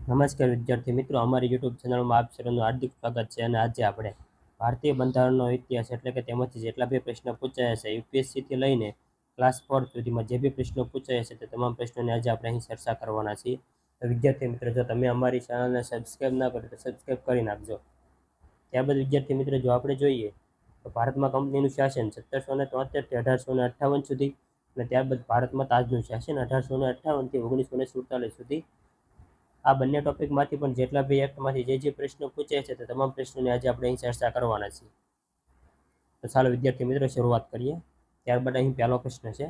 નમસ્કાર વિદ્યાર્થી મિત્રો, અમારી યુટ્યુબ ચેનલમાં આપ સર્વનું હાર્દિક સ્વાગત છે. અને આજે આપણે ભારતીય બંધારણનો ઇતિહાસ એટલે કે તેમાંથી જેટલા બી પ્રશ્નો પૂછાયા છે યુપીએસસીથી લઈને ક્લાસ 4 સુધીમાં જે બી પ્રશ્નો પૂછાયા છે તે તમામ પ્રશ્નોની આજે આપણે અહીં ચર્ચા કરવાના છીએ. તો વિદ્યાર્થી મિત્રો, જો તમે અમારી ચેનલને સબસ્ક્રાઈબ ના કરો તો સબસ્ક્રાઈબ કરી નાખજો. ત્યારબાદ વિદ્યાર્થી મિત્રો, જો આપણે જોઈએ તો ભારતમાં કંપનીનું શાસન 1773 થી 1858 સુધી, અને ત્યારબાદ ભારતમાં તાજનું શાસન 1858 થી 1947 સુધી. આ બંને ટોપિકમાંથી પણ જેટલા બી એક્ટમાંથી જે પ્રશ્નો પૂછાય છે તે તમામ પ્રશ્નોની આજે આપણે અહીં ચર્ચા કરવાના છીએ. તો ચાલો વિદ્યાર્થી મિત્રો શરૂઆત કરીએ. ત્યારબાદ અહીં પહેલો પ્રશ્ન છે,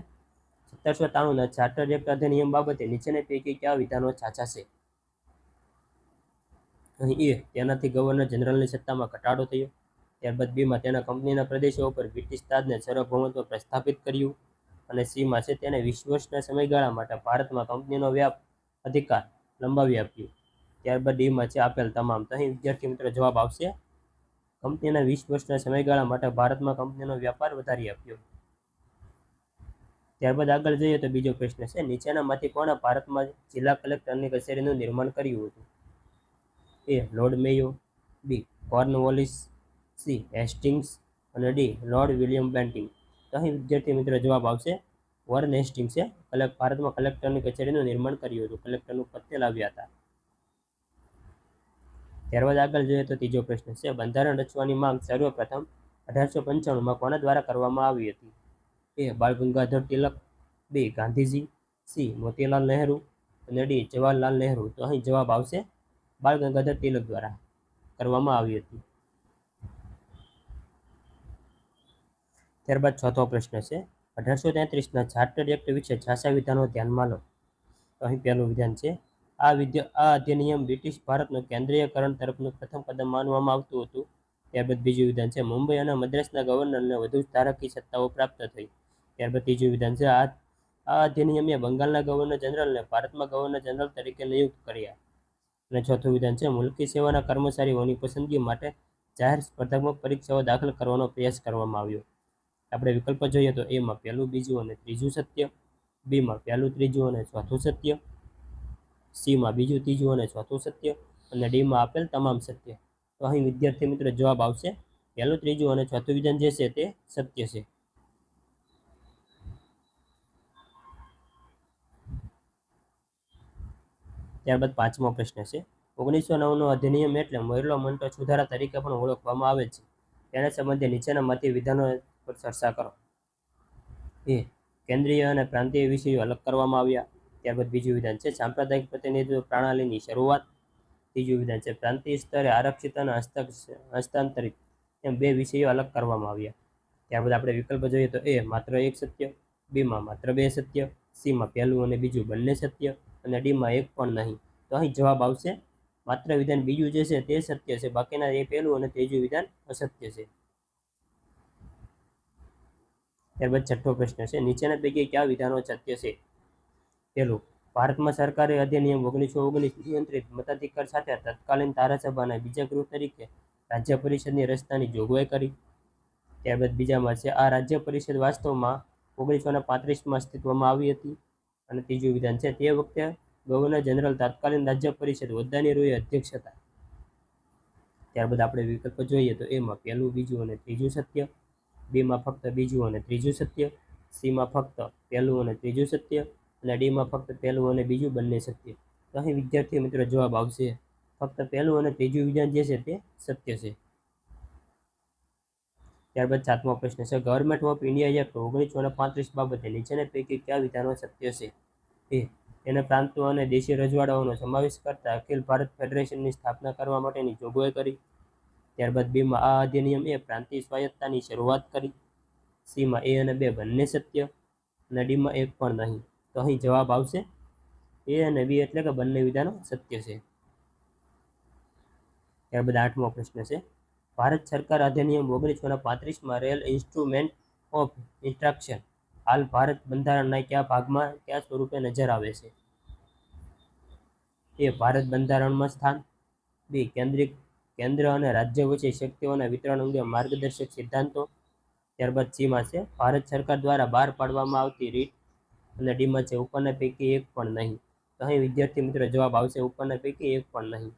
1793ના ચાર્ટર એક્ટ અધિનિયમ બાબતે નીચેના પૈકી કયા વિધાનો સાચા છે? અહીં એ, તેનાથી ગવર્નર જનરલની સત્તામાં ઘટાડો થયો. ત્યારબાદ બીમાં, તેના કંપનીના પ્રદેશો ઉપર બ્રિટિશ તાજને સાર્વભૌમત્વ પ્રસ્થાપિત કર્યું. અને સીમાં છે, તેને 20 વર્ષના સમયગાળા માટે ભારતમાં કંપનીનો વ્યાપ અધિકાર લંબાવી આપ્યું. ત્યારબાદ ડીમાં છે, આપેલ તમામ. તો અહીં વિદ્યાર્થી મિત્રો જવાબ આવશે કંપનીના 20 વર્ષના સમયગાળા માટે ભારતમાં કંપનીનો વ્યાપાર વધારી આપ્યો. ત્યારબાદ આગળ જઈએ તો બીજો પ્રશ્ન છે, નીચેનામાંથી કોણે ભારતમાં જિલ્લા કલેક્ટરની કચેરીનું નિર્માણ કર્યું હતું? એ, લોર્ડ મેયો, બી, કોર્નવોલિસ, સી, હેસ્ટિંગ્સ અને ડી, લોર્ડ વિલિયમ બેન્ટિંગ. તો અહીં વિદ્યાર્થી મિત્રો જવાબ આવશે વોરેન હેસ્ટિંગ્સે ભારતમાં કલેક્ટરની કચેરીનું નિર્માણ કર્યું હતું. કલેક્ટરનું પદ તે લાવ્યા હતા. ત્યારબાદ આગળ જોઈએ તો ત્રીજો પ્રશ્ન છે, બંધારણ રચવાની માંગ સર્વપ્રથમ 1895માં કોના દ્વારા કરવામાં આવી હતી? એ, બાળ ગંગાધર તિલક, બી, ગાંધીજી, સી, મોતીલાલ નહેરુ અને ડી, જવાહરલાલ નહેરુ. તો અહીં જવાબ આવશે બાળ ગંગાધર તિલક દ્વારા કરવામાં આવી હતી. ત્યારબાદ ચોથો પ્રશ્ન છે, 1833ના ચાર્ટર એક્ટ વિશે છાસા વિધાનો ધ્યાનમાં લો. તો અહીં પહેલું વિધાન છે, આ અધિનિયમ બ્રિટિશ ભારતનું કેન્દ્રીયકરણ તરફનું પ્રથમ કદમ માનવામાં આવતું હતું. ત્યારબાદ બીજું વિધાન છે, મુંબઈ અને મદ્રાસના ગવર્નરને વધુ ધારાકી સત્તાઓ પ્રાપ્ત થઈ. ત્યારબાદ ત્રીજું વિધાન છે, આ અધિનિયમે બંગાળના ગવર્નર જનરલને ભારતમાં ગવર્નર જનરલ તરીકે નિયુક્ત કર્યા. અને ચોથું વિધાન છે, મુલકી સેવાના કર્મચારીઓની પસંદગી માટે જાહેર સ્પર્ધાત્મક પરીક્ષાઓ દાખલ કરવાનો પ્રયાસ કરવામાં આવ્યો. આપણે વિકલ્પો જોઈએ તો એમાં પહેલું, બીજું અને ત્રીજું સત્ય, બીમાં પહેલું, ત્રીજું અને ચોથું સત્ય, સીમાં બીજું, ત્રીજું અને ચોથું સત્ય, અને ડીમાં આપેલ તમામ સત્ય. તો અહીં વિદ્યાર્થી મિત્રો જવાબ આવશે પહેલું, ત્રીજું અને ચોથું વિધાન જે છે તે સત્ય છે. ત્યારબાદ પાંચમો પ્રશ્ન છે, 1909નો અધિનિયમ એટલે મોરલો મંટો સુધારા તરીકે પણ ઓળખવામાં આવે છે. તેના સંબંધે નીચેનામાંથી વિધાનો પર ચર્ચા કરો. એ, કેન્દ્રીય અને પ્રાંતીય વિષયો અલગ કરવામાં આવ્યા. ત્યારબાદ બીજું વિધાન છે, સાંપ્રદાયિક પ્રતિનિધિત્વ પ્રણાલીની શરૂઆત. ત્રીજું વિધાન છે, પ્રાંતીય સ્તરે આરક્ષિત અને હસ્તાંતરિત એમ બે વિષયો અલગ કરવામાં આવ્યા. ત્યારબાદ આપણે વિકલ્પ જોઈએ તો એ, માત્ર એક સત્ય, બીમાં માત્ર બે સત્ય, સીમાં પહેલું અને બીજું બંને સત્ય, અને ડીમાં એક પણ નહીં. તો અહીં જવાબ આવશે માત્ર વિધાન બીજું જે છે તે સત્ય છે, બાકીના એ પહેલું અને ત્રીજું વિધાન અસત્ય છે. ત્યારબાદ છઠ્ઠો પ્રશ્ન છે, નીચેના પૈકી કયા વિધાનો સત્ય છે? પહેલું, ભારતમાં સરકારે અધિનિયમ 1919 નિયંત્રિત મતાધિકાર સાથે તત્કાલીન ધારાસભાના બીજા ગૃહ તરીકે રાજ્ય પરિષદની રચનાની જોગવાઈ કરી. ત્યારબાદ બીજામાં છે, આ રાજ્ય પરિષદ વાસ્તવમાં 1935માં અસ્તિત્વમાં આવી હતી. અને ત્રીજું વિધાન છે, તે વખતે ગવર્નર જનરલ તત્કાલીન રાજ્ય પરિષદ હોદ્દાની રૂએ અધ્યક્ષ હતા. ત્યારબાદ આપણે વિકલ્પ જોઈએ તો એમાં પહેલું, બીજું અને ત્રીજું સત્ય, બીમાં ફક્ત બીજું અને ત્રીજું સત્ય, સીમાં ફક્ત પહેલું અને ત્રીજું સત્ય, અને ડીમાં ફક્ત પહેલું અને બીજું બંને સત્ય. તો અહીં વિદ્યાર્થી મિત્રો જવાબ આવશે ફક્ત પહેલું અને ત્રીજું વિધાન જે છે તે સત્ય છે. ત્યારબાદ સાતમો પ્રશ્ન છે, ગવર્મેન્ટ ઓફ ઇન્ડિયા એક્ટ 1935 બાબતે નીચેના પૈકી કયા વિધાનો સત્ય છે? એ, તેને પ્રાંતો અને દેશી રજવાડાઓનો સમાવેશ કરતા અખિલ ભારત ફેડરેશનની સ્થાપના કરવા માટેની જોગવાઈ કરી. ત્યારબાદ બીમાં, આ અધિનિયમ એ પ્રાંતીય સ્વાયત્તતાની શરૂઆત કરી. સીમાં એ અને બે બંને સત્ય, અને ડીમાં એક પણ નહીં. તો અહીં જવાબ આવશે એ અને બી એટલે કે બંને વિધાનો સત્ય છે. ત્યારબાદ આઠમો પ્રશ્ન છે, ભારત સરકાર અધિનિયમ 1935માં રેલ ઇન્સ્ટ્રુમેન્ટ ઓફ ઇન્સ્ટ્રક્શન હાલ ભારત બંધારણના કયા ભાગમાં કયા સ્વરૂપે નજર આવે છે? એ, ભારત બંધારણમાં સ્થાન, બી, કેન્દ્ર અને રાજ્ય વચ્ચે શક્તિઓના વિતરણ અંગે માર્ગદર્શક સિદ્ધાંતો. ત્યારબાદ સીમાં છે, ભારત સરકાર દ્વારા બહાર પાડવામાં આવતી રીટ, અને ડીમાં છે, ઉપરના પૈકી એક પણ નહીં. તો અહીં વિદ્યાર્થી મિત્રો જવાબ આવશે ઉપરના પૈકી એક પણ નહીં.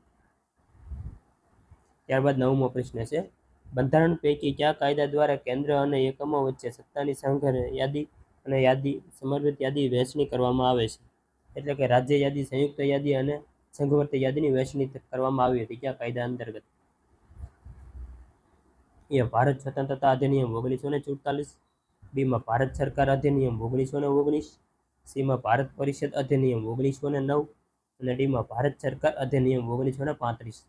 ત્યારબાદ 9મો પ્રશ્ન છે, બંધારણ પૈકી કયા કાયદા દ્વારા કેન્દ્ર અને એકમો વચ્ચે સત્તાની સંઘ યાદી અને યાદી સમર્પિત યાદી વહેંચણી કરવામાં આવે છે? એટલે કે રાજ્ય યાદી, સંયુક્ત યાદી અને સંઘવર્તી યાદીની વહેંચણી કરવામાં આવી હતી કયા કાયદા અંતર્ગત? એ ભારત સ્વતંત્રતા અધિનિયમ 1947, બીમાં ભારત સરકાર અધિનિયમ 1919, સીમાં ભારત પરિષદ અધિનિયમ 1909 અને ડીમાં ભારત સરકાર અધિનિયમ 1935.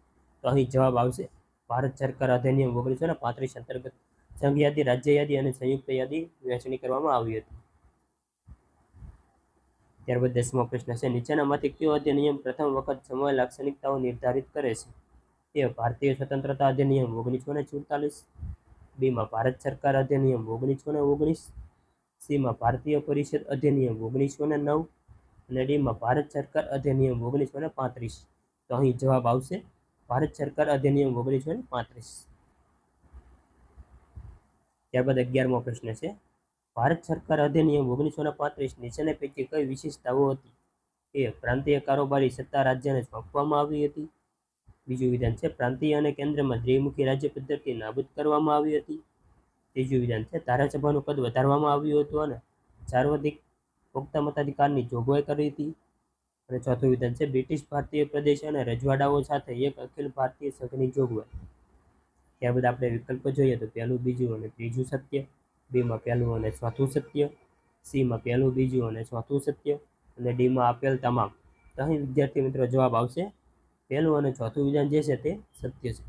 તો અહીં જવાબ આવશે ભારત સરકાર અધિનિયમ 1935 અંતર્ગત સંઘ યાદી, રાજ્ય યાદી અને સંયુક્ત યાદી વહેંચણી કરવામાં આવી હતી. ત્યારબાદ 10મો પ્રશ્ન છે, નીચેનામાંથી કયો અધિનિયમ પ્રથમ વખત સમય લાક્ષણિકતાઓ નિર્ધારિત કરે છે? એ ભારતીય સ્વતંત્રતા અધિનિયમ 1947, બીમાં ભારત સરકાર અધિનિયમ 1919, સીમાં ભારતીય પરિષદ અધિનિયમ 1909 અને ડીમાં ભારત સરકાર અધિનિયમ 1935. તો અહીં જવાબ આવશે ભારત સરકાર અધિનિયમ 1935. ત્યારબાદ 11મો પ્રશ્ન છે, ભારત સરકાર અધિનિયમ 1935 નીચેના પૈકી કઈ વિશેષતાઓ હતી? એ પ્રાંતીય કારોબારી સત્તા રાજ્યને સોંપવામાં આવી હતી. બીજું વિધાન છે, પ્રાંતીય અને કેન્દ્રમાં દ્વિમુખી રાજ્ય પદ્ધતિ નાબૂદ કરવામાં આવી હતી. ત્રીજું વિધાન છે, ધારાસભાનું કદ વધારવામાં આવ્યું હતું અને સાર્વત્રિક પોક્તા મતાધિકારની જોગવાઈ કરી હતી. અને ચોથું વિધાન છે, બ્રિટિશ ભારતીય પ્રદેશ અને રજવાડાઓ સાથે એક અખિલ ભારતીય સંઘની જોગવાઈ. ત્યારબાદ આપણે વિકલ્પો જોઈએ તો પહેલું, બીજું અને ત્રીજું સત્ય, બીમાં પહેલું અને ચોથું સત્ય, સીમાં પહેલું, બીજું અને ચોથું સત્ય અને ડીમાં આપેલ તમામ. તો અહીં વિદ્યાર્થી મિત્રો જવાબ આવશે પહેલું અને ચોથું વિધાન જે છે તે સત્ય છે.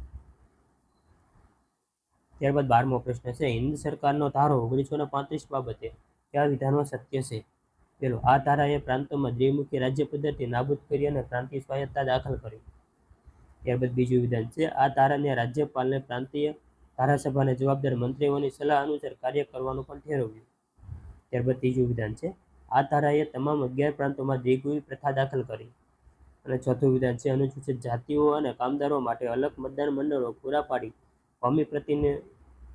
ત્યારબાદ 12મો પ્રશ્ન છે, હિન્દ સરકારનો ધારો 1935 બાબતે કયા વિધાનો સત્ય છે? પેલો, આ ધારાએ પ્રાંતોમાં દ્વિમુખી રાજ્ય પદ્ધતિ નાબૂદ કરી અને પ્રાંતીય સ્વાયત્તતા દાખલ કરી. ત્યારબાદ બીજું વિધાન છે, આ ધારાને રાજ્યપાલને પ્રાંતીય ધારાસભાને જવાબદાર મંત્રીઓની સલાહ અનુસાર કાર્ય કરવાનું પણ ઠેરવ્યું. ત્યારબાદ ત્રીજું વિધાન છે, આ ધારાએ તમામ 11 પ્રાંતોમાં દ્વિગુવી પ્રથા દાખલ કરી. અને ચોથું વિધાન છે, અનુસૂચિત જાતિઓ અને કામદારો માટે અલગ મતદાન મંડળો પૂરા પાડી કોમી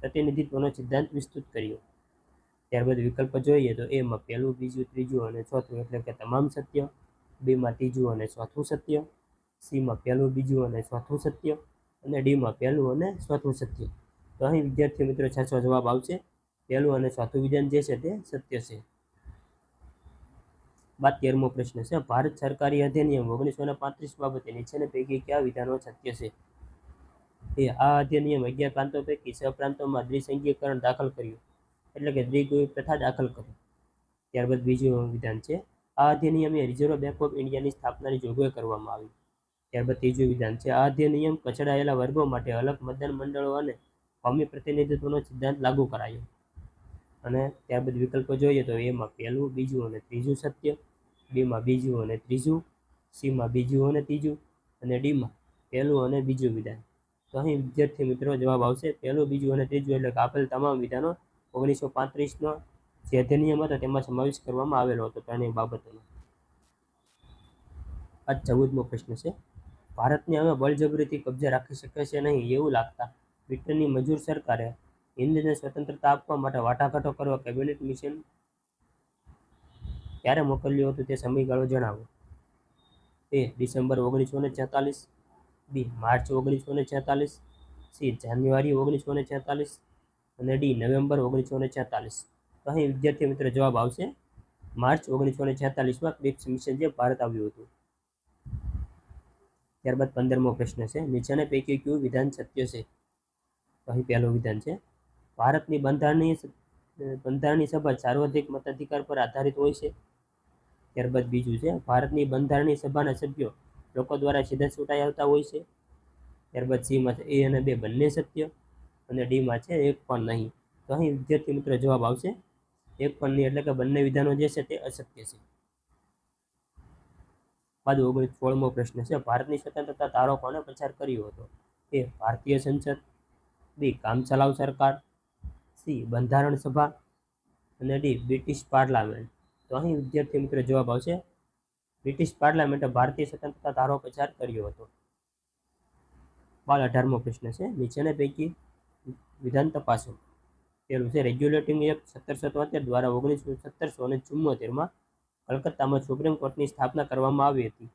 પ્રતિનિધિત્વનો સિદ્ધાંત વિસ્તૃત કર્યો. ત્યારબાદ વિકલ્પ જોઈએ તો એમાં પહેલું, બીજું, ત્રીજું અને ચોથું એટલે કે તમામ સત્ય, બીમાં ત્રીજું અને ચોથું સત્ય, સીમાં પહેલું, બીજું અને ચોથું સત્ય અને ડીમાં પહેલું અને ચોથું સત્ય. તો અહીં વિદ્યાર્થી મિત્રો સાચો જવાબ આવશે પહેલું અને ચોથું વિધાન જે છે તે સત્ય છે. 13મો પ્રશ્ન છે, ભારત સરકારી અધિનિયમ 1935 બાબતે નીચેના પૈકી કયા વિધાનો સત્ય છે? એ આ અધિનિયમ 11 પ્રાંતો પૈકી 6 પ્રાંતોમાં દ્વિસંઘીયકરણ દાખલ કર્યું એટલે કે દ્વિગુવી પ્રથા દાખલ કરી. ત્યારબાદ બીજું વિધાન છે, આ અધિનિયમે રિઝર્વ બેંક ઓફ ઇન્ડિયાની સ્થાપનાની જોગવાઈ કરવામાં આવી. ત્યારબાદ ત્રીજું વિધાન છે, આ અધિનિયમ કચડાયેલા વર્ગો માટે અલગ મતદાન મંડળો અને કોમી પ્રતિનિધિત્વનો સિદ્ધાંત લાગુ કરાયો. અને ત્યારબાદ વિકલ્પો જોઈએ તો એમાં પહેલું, બીજું અને ત્રીજું સત્ય, બીમાં બીજું અને ત્રીજું, સીમાં બીજું અને ત્રીજું અને ડીમાં પહેલું અને બીજું વિધાન. તો અહીં વિદ્યાર્થી મિત્રો જવાબ આવશે પહેલું, બીજું અને ત્રીજું એટલે કે આપેલ તમામ વિધાનો 1935નો જે અધિનિયમ હતો તેમાં સમાવેશ કરવામાં આવેલો હતો ત્રણેય બાબતોનો. આ 14મો પ્રશ્ન છે, ભારતને હવે બળજબરીથી કબજે રાખી શકે છે નહીં એવું લાગતા બ્રિટનની મજૂર સરકારે હિન્દને સ્વતંત્રતા આપવા માટે વાટાઘાટો કરવા કેબિનેટ મિશન ક્યારે મોકલ્યું હતું તે સમયગાળો જણાવો. એ ડિસેમ્બર 1946, બી માર્ચ 1946, સી જાન્યુઆરી 1946 અને ડી નવેમ્બર 1946. તો અહીં વિદ્યાર્થી મિત્રો જવાબ આવશે માર્ચ 1946માં ક્રિપ્સ મિશન જે ભારત આવ્યું હતું. ત્યારબાદ 15મો પ્રશ્ન છે, નીચેના પૈકી કયું વિધાન સત્ય છે? તો અહીં પહેલું વિધાન છે, ભારતની બંધારણીય સભા સાર્વત્રિક મતાધિકાર પર આધારિત હોય છે. ત્યારબાદ બીજું છે, ભારતની બંધારણીય સભાના સભ્યો લોકો દ્વારા સીધા ચૂંટાઈ આવતા હોય છે. ત્યારબાદ સીમાં છે એ અને બે બંને સત્ય અને ડીમાં છે એક પણ નહીં. તો અહીં વિદ્યાર્થી મિત્રો જવાબ આવશે એક પણ નહીં એટલે કે બંને વિધાનો જે છે તે અસત્ય છે. બાદ 16મો પ્રશ્ન છે, ભારતની સ્વતંત્રતા ધારો કોણે પસાર કર્યો હતો? એ ભારતીય સંસદ, બી કામચલાઉ સરકાર, સી બંધારણ સભા અને ડી બ્રિટિશ પાર્લામેન્ટ. તો અહીં વિદ્યાર્થી મિત્રો જવાબ આવશે બ્રિટિશ પાર્લામેન્ટે ભારતીય સ્વતંત્રતા ધારો પસાર કર્યો હતો. બાદ 18મો પ્રશ્ન છે, નીચેના પૈકી વિધાન તપાસો. પહેલું છે, રેગ્યુલેટિંગ એક્ટ 1773 દ્વારા 1774માં કલકત્તામાં સુપ્રીમ કોર્ટની સ્થાપના કરવામાં આવી હતી,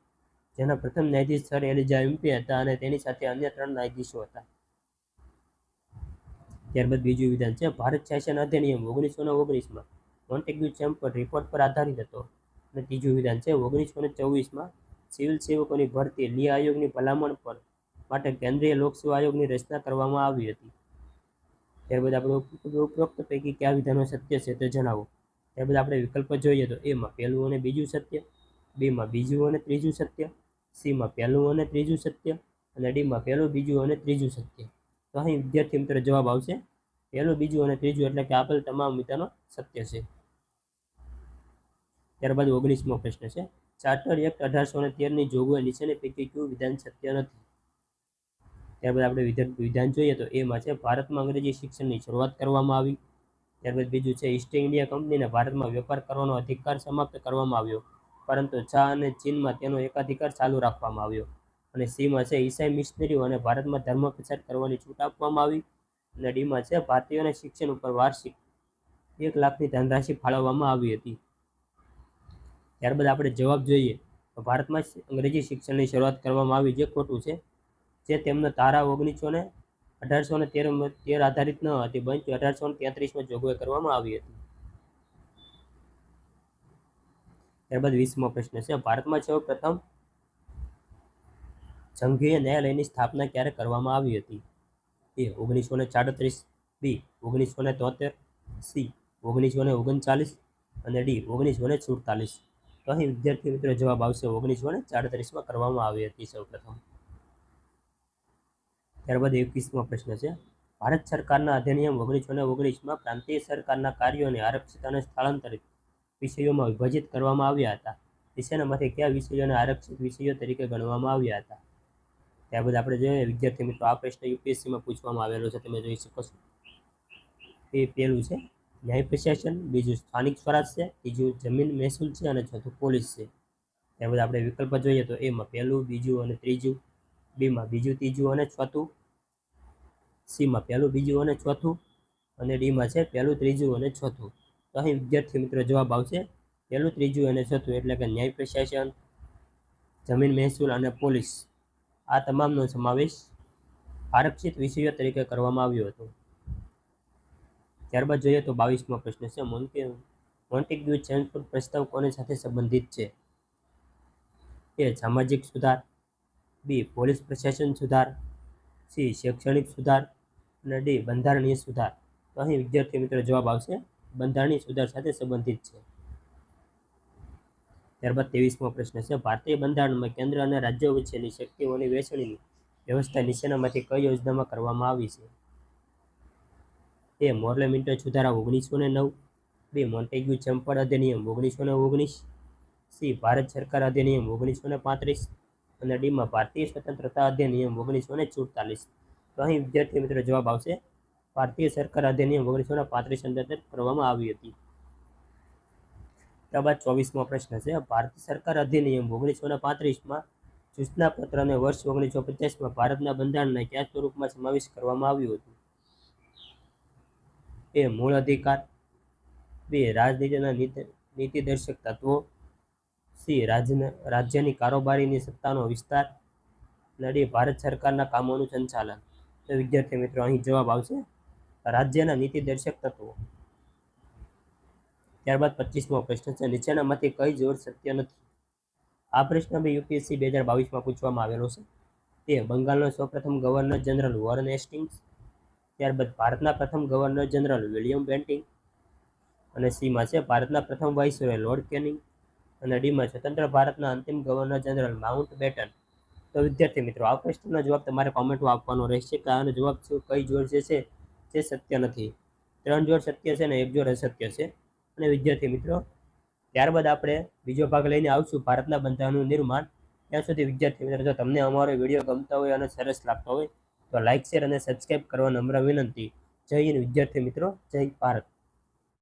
જેના પ્રથમ ન્યાયાધીશ સર એલિજા એમ્પી હતા અને તેની સાથે અન્ય 3 ન્યાયાધીશો હતા. ત્યારબાદ બીજું વિધાન છે ભારત શાસન અધિનિયમ 1919માં મોન્ટેગ્યુ ચેમ્બર રિપોર્ટ પર આધારિત હતો. અને ત્રીજું વિધાન છે 1924માં સિવિલ સેવકોની ભરતી લી આયોગની ભલામણ પર માટે કેન્દ્રીય લોકસેવા આયોગની રચના કરવામાં આવી હતી. ત્યારબાદ આપણે ઉપરોક્ત પૈકી કયા વિધાનો સત્ય છે તે જણાવો. ત્યારબાદ આપણે વિકલ્પ જોઈએ તો એમાં પહેલું અને બીજું સત્ય, બીમાં બીજું અને ત્રીજું સત્ય, સીમાં પહેલું અને ત્રીજું સત્ય અને ડીમાં પહેલું બીજું અને ત્રીજું સત્ય. તો અહીં વિદ્યાર્થી મિત્રો જવાબ આવશે પહેલું બીજું અને ત્રીજું, એટલે કે આપેલ તમામ વિધાનો સત્ય છે. ત્યારબાદ 19મો પ્રશ્ન છે ચાર્ટર એક્ટ 1813ની જોગવાઈ નીચેની પૈકી કયું વિધાન સત્ય નથી. ત્યારબાદ આપણે વિધાન જોઈએ તો એમાં છે ભારતમાં અંગ્રેજી શિક્ષણની શરૂઆત કરવામાં આવી. ત્યારબાદ બીજું છે ઈસ્ટ ઇન્ડિયા કંપનીને ભારતમાં વેપાર કરવાનો અધિકાર સમાપ્ત કરવામાં આવ્યો, પરંતુ ચા અને ચીનમાં તેનો એકાધિકાર ચાલુ રાખવામાં આવ્યો. અને સીમાં છે ઈસાઈ મિશનરીઓ અને ભારતમાં ધર્મ પ્રચાર કરવાની છૂટ આપવામાં આવી. અને ડીમાં છે ભારતીયોને શિક્ષણ ઉપર વાર્ષિક 1 લાખની ધનરાશિ ફાળવવામાં આવી હતી. ત્યારબાદ આપણે જવાબ જોઈએ તો ભારતમાં અંગ્રેજી શિક્ષણની શરૂઆત કરવામાં આવી, જે ખોટું છે. જે તેમનો ધારા 1813 આધારિત ન હતી, પરંતુ 1833માં જોગવાઈ કરવામાં આવી હતી. ત્યારબાદ 20મો પ્રશ્ન છે ભારતમાં સૌપ્રથમ સંઘીય ન્યાયાલયની સ્થાપના ક્યારે કરવામાં આવી હતી. એ 1937, બી 1973, સી 1939 અને ડી 1947. તો અહીં વિદ્યાર્થી મિત્રો જવાબ આવશે 1937માં કરવામાં આવી હતી સૌપ્રથમ. ત્યારબાદ 21મો પ્રશ્ન છે ભારત સરકારના અધિનિયમ 1919માં પ્રાંતીય સરકારના કાર્યો અને આરક્ષિત અને સ્થળાંતરિત વિષયોમાં વિભાજિત કરવામાં આવ્યા હતા. નીચેનામાંથી કયા વિષયોને આરક્ષિત વિષયો તરીકે ગણવામાં આવ્યા હતા. ત્યારબાદ આપણે જોઈએ વિદ્યાર્થી મિત્રો આ પ્રશ્ન યુપીએસસીમાં પૂછવામાં આવેલો છે, તમે જોઈ શકો છો. એ પહેલું છે ન્યાય પ્રશાસન, બીજું સ્થાનિક સ્વરાજ છે, ત્રીજું જમીન મહેસૂલ છે અને ચોથું પોલીસ છે. ત્યારબાદ આપણે વિકલ્પ જોઈએ તો એમાં પહેલું, બીજું અને ત્રીજું, બીમાં બીજું, ત્રીજું અને ચોથું, સીમાં પહેલું, બીજું અને ચોથું અને ડીમાં છે પહેલું, ત્રીજું અને ચોથું. તો અહીં વિદ્યાર્થી મિત્રો જવાબ આવશે પહેલું, ત્રીજું અને ચોથું, એટલે કે ન્યાય પ્રશાસન, જમીન મહેસૂલ અને પોલીસ. આ તમામનો સમાવેશ આરક્ષિત વિષયો તરીકે કરવામાં આવ્યો હતો. ત્યારબાદ જોઈએ તો 22મો પ્રશ્ન છે મોન્ટેગ્યુ ચેમ્બર પ્રસ્તાવ કોની સાથે સંબંધિત છે. એ સામાજિક સુધાર, બી પોલીસ પ્રશાસન સુધાર, સી શૈક્ષણિક સુધાર અને ડી બંધારણીય સુધાર. તો અહીં વિદ્યાર્થી મિત્રો જવાબ આવશે બંધારણીય સુધાર સાથે સંબંધિત છે. ત્યારબાદ 23મો પ્રશ્ન છે ભારતીય બંધારણમાં કેન્દ્ર અને રાજ્યો વચ્ચેની શક્તિઓની વહેંચણીની વ્યવસ્થા નીચેનામાંથી કઈ યોજનામાં કરવામાં આવી છે. એ મોરલે મિન્ટો સુધારા 1909, બી મોન્ટેગ્યુ ચેમ્બર અધિનિયમ 1919, સી ભારત સરકાર અધિનિયમ 1935 અને ડીમાં ભારતીય સ્વતંત્રતા અધિનિયમ 1947. તો અહીં વિદ્યાર્થી મિત્રો જવાબ આવશે ભારતીય સરકાર અધિનિયમ 1935 અંતર્ગત કરવામાં આવી હતી. ત્યારબાદ 24મો પ્રશ્ન છે ભારત સરકાર અધિનિયમ 1935માં સૂચનાપત્ર અને વર્ષ 1950માં ભારતના બંધારણના કયા સ્વરૂપમાં સમાવેશ કરવામાં આવ્યું હતું. એ મૂળ અધિકાર, બી રાજનીતિના નીતિદર્શક તત્વો, સી રાજ્યની કારોબારીની સત્તાનો વિસ્તાર અને ડી ભારત સરકારના કામોનું સંચાલન. તો વિદ્યાર્થી મિત્રો અહીં જવાબ આવશે રાજ્યના નીતિદર્શક તત્વો. ત્યારબાદ 25મો પ્રશ્ન છે નીચેનામાંથી કઈ જોડ સત્ય નથી. આ પ્રશ્ન બી યુપીએસસી 2022માં પૂછવામાં આવેલો છે. તે બંગાળનો સૌપ્રથમ ગવર્નર જનરલ વોરન હેસ્ટિંગ્સ, ત્યારબાદ ભારતના પ્રથમ ગવર્નર જનરલ વિલિયમ બેન્ટિંગ અને સીમાં છે ભારતના પ્રથમ વાઇસરોય લોર્ડ કેનિંગ અને ડીમાં સ્વતંત્ર ભારતના અંતિમ ગવર્નર જનરલ માઉન્ટ બેટન. તો વિદ્યાર્થી મિત્રો આ પ્રશ્નનો જવાબ તમારે કોમેન્ટમાં આપવાનો રહેશે કે આનો જવાબ છે કઈ જોડ જે છે તે સત્ય નથી. 3 જોડ સત્ય છે અને 1 જોડ અસત્ય છે. અને વિદ્યાર્થી મિત્રો ત્યારબાદ આપણે બીજો ભાગ લઈને આવશું ભારતના બંધારણનું નિર્માણ. ત્યાં સુધી વિદ્યાર્થી મિત્રો જો તમને અમારો વિડીયો ગમતા હોય અને સરસ લાગતો હોય તો લાઇક, શેર અને સબસ્ક્રાઈબ કરવા નમ્ર વિનંતી. જય હિન્દ વિદ્યાર્થી મિત્રો, જય ભારત.